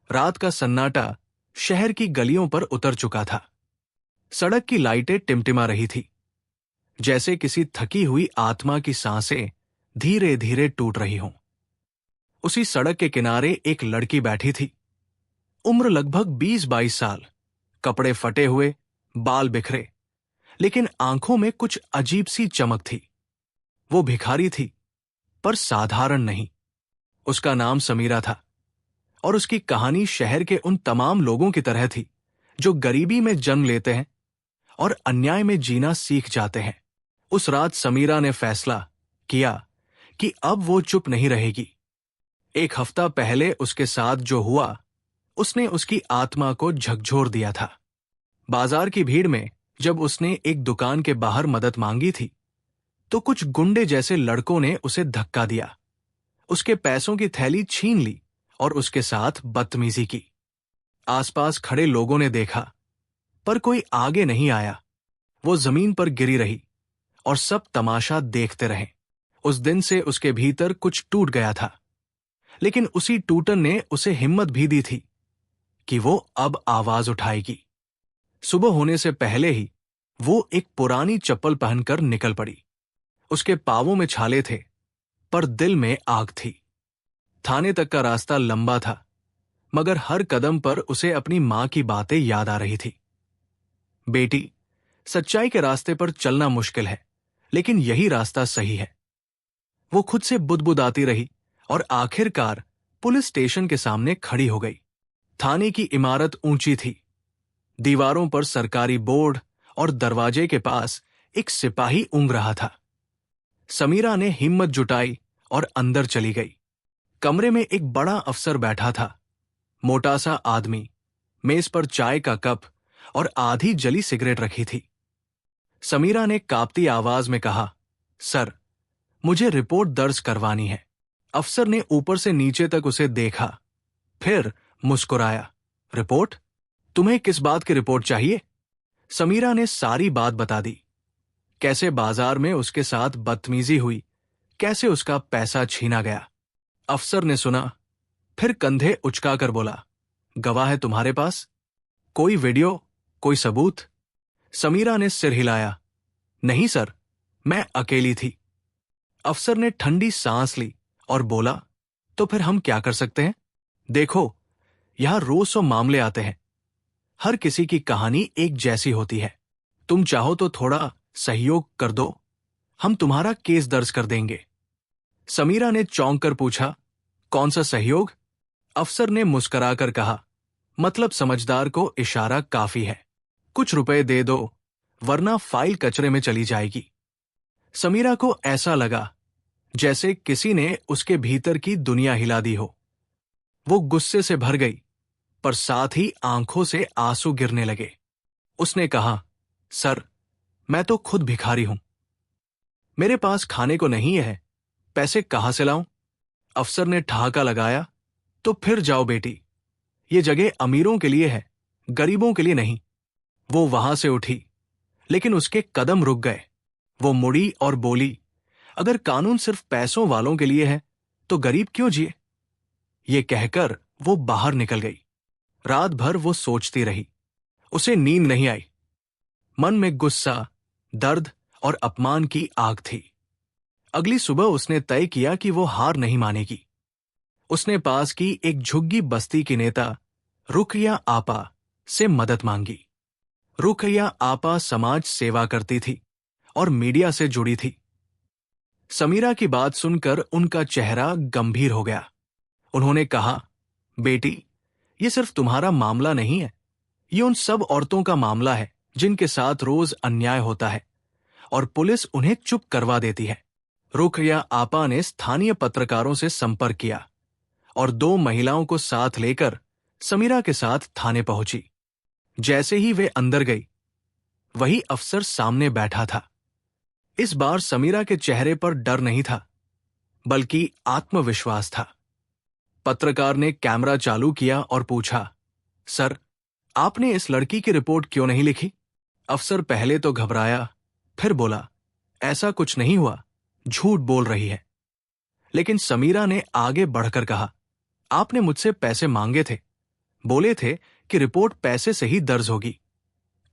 रात का सन्नाटा शहर की गलियों पर उतर चुका था। सड़क की लाइटें टिमटिमा रही थी, जैसे किसी थकी हुई आत्मा की सांसें धीरे धीरे टूट रही हों। उसी सड़क के किनारे एक लड़की बैठी थी, उम्र लगभग 20-22 साल, कपड़े फटे हुए, बाल बिखरे, लेकिन आंखों में कुछ अजीब सी चमक थी। वो भिखारी थी, पर साधारण नहीं। उसका नाम समीरा था, और उसकी कहानी शहर के उन तमाम लोगों की तरह थी जो गरीबी में जन्म लेते हैं और अन्याय में जीना सीख जाते हैं। उस रात समीरा ने फैसला किया कि अब वो चुप नहीं रहेगी। एक हफ्ता पहले उसके साथ जो हुआ, उसने उसकी आत्मा को झकझोर दिया था। बाजार की भीड़ में जब उसने एक दुकान के बाहर मदद मांगी थी, तो कुछ गुंडे जैसे लड़कों ने उसे धक्का दिया, उसके पैसों की थैली छीन ली और उसके साथ बदतमीजी की। आसपास खड़े लोगों ने देखा, पर कोई आगे नहीं आया। वो जमीन पर गिरी रही और सब तमाशा देखते रहे। उस दिन से उसके भीतर कुछ टूट गया था, लेकिन उसी टूटन ने उसे हिम्मत भी दी थी कि वो अब आवाज उठाएगी। सुबह होने से पहले ही वो एक पुरानी चप्पल पहनकर निकल पड़ी। उसके पांवों में छाले थे, पर दिल में आग थी। थाने तक का रास्ता लंबा था, मगर हर कदम पर उसे अपनी मां की बातें याद आ रही थी। बेटी, सच्चाई के रास्ते पर चलना मुश्किल है, लेकिन यही रास्ता सही है। वो खुद से बुदबुदाती रही और आखिरकार पुलिस स्टेशन के सामने खड़ी हो गई। थाने की इमारत ऊंची थी। दीवारों पर सरकारी बोर्ड और दरवाजे के पास एक सिपाही ऊँघ रहा था। समीरा ने हिम्मत जुटाई और अंदर चली गई। कमरे में एक बड़ा अफसर बैठा था, मोटा सा आदमी, मेज पर चाय का कप और आधी जली सिगरेट रखी थी। समीरा ने कांपती आवाज में कहा, सर, मुझे रिपोर्ट दर्ज करवानी है। अफसर ने ऊपर से नीचे तक उसे देखा, फिर मुस्कुराया। रिपोर्ट? तुम्हें किस बात की रिपोर्ट चाहिए? समीरा ने सारी बात बता दी। कैसे बाजार में उसके साथ बदतमीजी हुई, कैसे उसका पैसा छीना गया। अफसर ने सुना, फिर कंधे उचकाकर बोला, गवाह है तुम्हारे पास? कोई वीडियो, कोई सबूत? समीरा ने सिर हिलाया, नहीं सर, मैं अकेली थी। अफसर ने ठंडी सांस ली और बोला, तो फिर हम क्या कर सकते हैं? देखो, यहां रोज 100 मामले आते हैं। हर किसी की कहानी एक जैसी होती है। तुम चाहो तो थोड़ा सहयोग कर दो, हम तुम्हारा केस दर्ज कर देंगे। समीरा ने चौंक कर पूछा, कौन सा सहयोग? अफसर ने मुस्कुराकर कहा, मतलब समझदार को इशारा काफी है। कुछ रुपए दे दो, वरना फाइल कचरे में चली जाएगी। समीरा को ऐसा लगा जैसे किसी ने उसके भीतर की दुनिया हिला दी हो। वो गुस्से से भर गई, पर साथ ही आंखों से आंसू गिरने लगे। उसने कहा, सर, मैं तो खुद भिखारी हूं। मेरे पास खाने को नहीं है, पैसे कहां से लाऊं? अफसर ने ठहाका लगाया, तो फिर जाओ बेटी, ये जगह अमीरों के लिए है, गरीबों के लिए नहीं। वो वहां से उठी, लेकिन उसके कदम रुक गए। वो मुड़ी और बोली, अगर कानून सिर्फ पैसों वालों के लिए है, तो गरीब क्यों जिए? ये कहकर वो बाहर निकल गई। रात भर वो सोचती रही। उसे नींद नहीं आई। मन में गुस्सा, दर्द और अपमान की आग थी। अगली सुबह उसने तय किया कि वो हार नहीं मानेगी। उसने पास की एक झुग्गी बस्ती की नेता रुकैया आपा से मदद मांगी। रुकैया आपा समाज सेवा करती थी और मीडिया से जुड़ी थी। समीरा की बात सुनकर उनका चेहरा गंभीर हो गया। उन्होंने कहा, बेटी, ये सिर्फ तुम्हारा मामला नहीं है, ये उन सब औरतों का मामला है जिनके साथ रोज अन्याय होता है और पुलिस उन्हें चुप करवा देती है। रुकैया आपा ने स्थानीय पत्रकारों से संपर्क किया और 2 महिलाओं को साथ लेकर समीरा के साथ थाने पहुंची। जैसे ही वे अंदर गई, वही अफसर सामने बैठा था। इस बार समीरा के चेहरे पर डर नहीं था, बल्कि आत्मविश्वास था। पत्रकार ने कैमरा चालू किया और पूछा, सर, आपने इस लड़की की रिपोर्ट क्यों नहीं लिखी? अफसर पहले तो घबराया, फिर बोला, ऐसा कुछ नहीं हुआ, झूठ बोल रही है। लेकिन समीरा ने आगे बढ़कर कहा, आपने मुझसे पैसे मांगे थे, बोले थे कि रिपोर्ट पैसे से ही दर्ज होगी।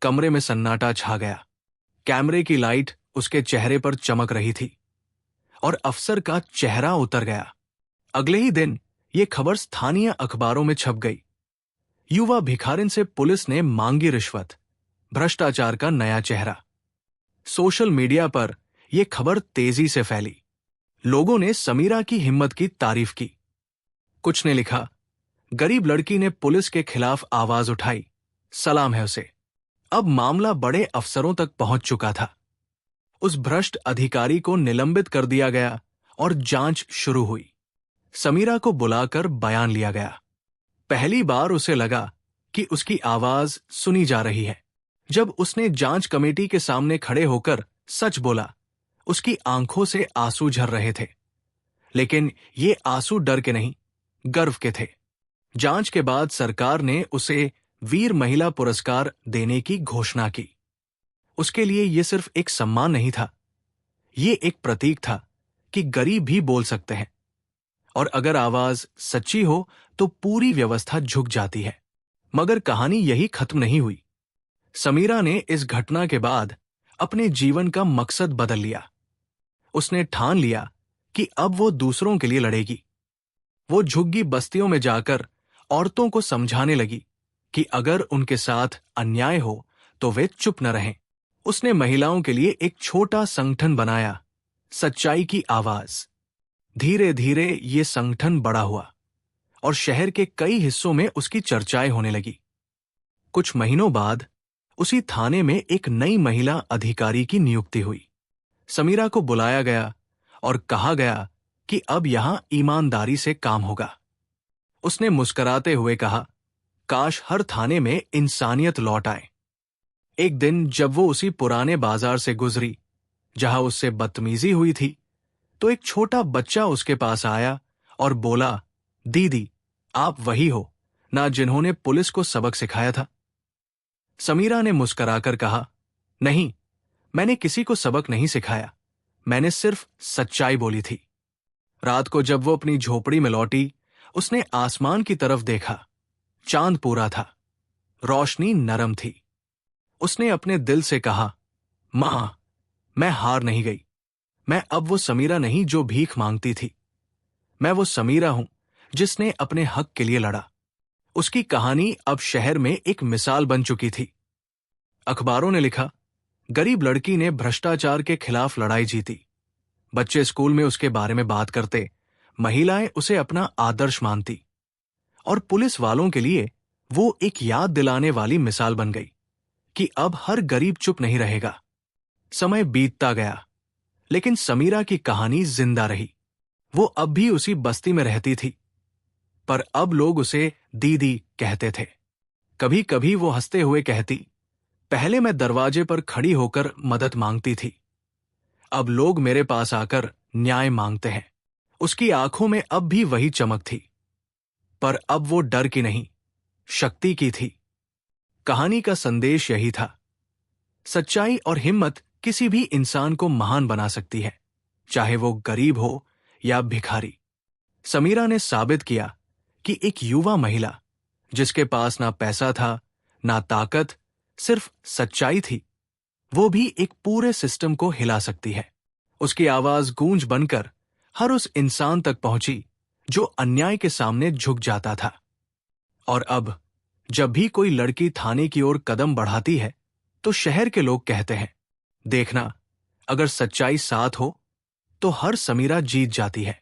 कमरे में सन्नाटा छा गया। कैमरे की लाइट उसके चेहरे पर चमक रही थी और अफसर का चेहरा उतर गया। अगले ही दिन ये खबर स्थानीय अखबारों में छप गई। युवा भिखारिन से पुलिस ने मांगी रिश्वत, भ्रष्टाचार का नया चेहरा। सोशल मीडिया पर यह खबर तेजी से फैली। लोगों ने समीरा की हिम्मत की तारीफ की। कुछ ने लिखा, गरीब लड़की ने पुलिस के खिलाफ आवाज उठाई, सलाम है उसे। अब मामला बड़े अफसरों तक पहुंच चुका था। उस भ्रष्ट अधिकारी को निलंबित कर दिया गया और जांच शुरू हुई। समीरा को बुलाकर बयान लिया गया। पहली बार उसे लगा कि उसकी आवाज सुनी जा रही है। जब उसने जांच कमेटी के सामने खड़े होकर सच बोला, उसकी आंखों से आंसू झर रहे थे। लेकिन ये आंसू डर के नहीं, गर्व के थे। जांच के बाद सरकार ने उसे वीर महिला पुरस्कार देने की घोषणा की। उसके लिए यह सिर्फ एक सम्मान नहीं था, ये एक प्रतीक था कि गरीब भी बोल सकते हैं, और अगर आवाज सच्ची हो तो पूरी व्यवस्था झुक जाती है। मगर कहानी यही खत्म नहीं हुई। समीरा ने इस घटना के बाद अपने जीवन का मकसद बदल लिया। उसने ठान लिया कि अब वो दूसरों के लिए लड़ेगी। वो झुग्गी बस्तियों में जाकर औरतों को समझाने लगी कि अगर उनके साथ अन्याय हो तो वे चुप न रहें। उसने महिलाओं के लिए एक छोटा संगठन बनाया, सच्चाई की आवाज। धीरे धीरे ये संगठन बड़ा हुआ और शहर के कई हिस्सों में उसकी चर्चाएं होने लगी। कुछ महीनों बाद उसी थाने में एक नई महिला अधिकारी की नियुक्ति हुई। समीरा को बुलाया गया और कहा गया कि अब यहां ईमानदारी से काम होगा। उसने मुस्कुराते हुए कहा, काश हर थाने में इंसानियत लौट आए। एक दिन जब वो उसी पुराने बाजार से गुजरी जहां उससे बदतमीजी हुई थी, तो एक छोटा बच्चा उसके पास आया और बोला, दीदी, आप वही हो ना जिन्होंने पुलिस को सबक सिखाया था। समीरा ने मुस्कुराकर कहा, नहीं, मैंने किसी को सबक नहीं सिखाया, मैंने सिर्फ सच्चाई बोली थी। रात को जब वो अपनी झोपड़ी में लौटी, उसने आसमान की तरफ देखा। चांद पूरा था, रोशनी नरम थी। उसने अपने दिल से कहा, मां, मैं हार नहीं गई। मैं अब वो समीरा नहीं जो भीख मांगती थी। मैं वो समीरा हूं जिसने अपने हक के लिए लड़ा। उसकी कहानी अब शहर में एक मिसाल बन चुकी थी। अखबारों ने लिखा, गरीब लड़की ने भ्रष्टाचार के खिलाफ लड़ाई जीती। बच्चे स्कूल में उसके बारे में बात करते, महिलाएं उसे अपना आदर्श मानती, और पुलिस वालों के लिए वो एक याद दिलाने वाली मिसाल बन गई कि अब हर गरीब चुप नहीं रहेगा। समय बीतता गया, लेकिन समीरा की कहानी जिंदा रही। वो अब भी उसी बस्ती में रहती थी, पर अब लोग उसे दीदी कहते थे। कभी कभी वो हंसते हुए कहती, पहले मैं दरवाजे पर खड़ी होकर मदद मांगती थी, अब लोग मेरे पास आकर न्याय मांगते हैं। उसकी आंखों में अब भी वही चमक थी, पर अब वो डर की नहीं, शक्ति की थी। कहानी का संदेश यही था, सच्चाई और हिम्मत किसी भी इंसान को महान बना सकती है, चाहे वो गरीब हो या भिखारी। समीरा ने साबित किया कि एक युवा महिला, जिसके पास ना पैसा था ना ताकत, सिर्फ सच्चाई थी, वो भी एक पूरे सिस्टम को हिला सकती है। उसकी आवाज गूंज बनकर हर उस इंसान तक पहुंची जो अन्याय के सामने झुक जाता था। और अब जब भी कोई लड़की थाने की ओर कदम बढ़ाती है, तो शहर के लोग कहते हैं, देखना, अगर सच्चाई साथ हो तो हर समीरा जीत जाती है।